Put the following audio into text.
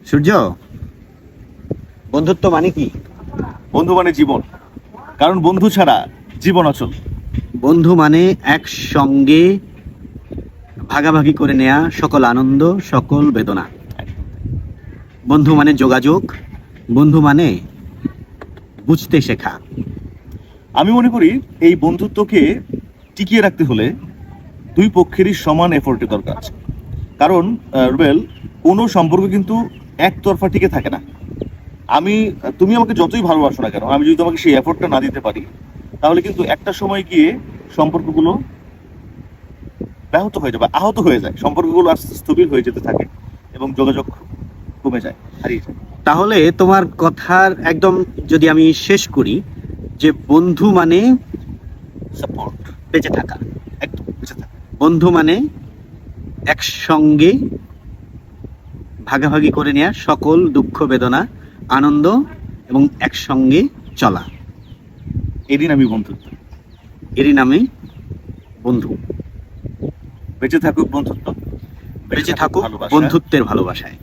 সূর্য, বন্ধুত্ব মানে কি? বন্ধু মানে জীবন, কারণ বন্ধু ছাড়া জীবন অচল। বন্ধু মানে একসঙ্গে ভাগাভাগি করে নেয়া সকল আনন্দ, সকল বেদনা। বন্ধু মানে যোগাযোগ, বন্ধু মানে বুঝতে শেখা। আমি মনে করি এই বন্ধুত্বকে টিকিয়ে রাখতে হলে দুই পক্ষেরই সমান এফোর্টের দরকার আছে। কারণ রুবেল, কোনো সম্পর্ক কিন্তু একতরফা টিকে থাকে না। তুমি আমাকে যতই ভালোবাসো না কেন, আমি যদি তোমাকে সেই এফোর্টটা না দিতে পারি, তাহলে কিন্তু একটা সময় গিয়ে সম্পর্কগুলো ব্যাহত হয়ে যায় বা আহত হয়ে যায়। সম্পর্কগুলো আস্তে আস্তে স্থবির হয়ে যেতে থাকে এবং যোগাযোগ কমে যায়, হারিয়ে যায়। তাহলে তোমার কথার একদম যদি আমি শেষ করি, যে বন্ধু মানে সাপোর্ট, বেঁচে থাকা। একদম বেঁচে থাকে। বন্ধু মানে একসঙ্গে ভাগাভাগি করে নেয়া সকল দুঃখ বেদনা আনন্দ এবং একসঙ্গে চলা। এদিন আমি বন্ধুত্ব। এরই নামে বন্ধু। বেঁচে থাকুক বন্ধুত্ব, বেঁচে থাকুক ভালোবাসা। বন্ধুত্বের ভালোবাসায়।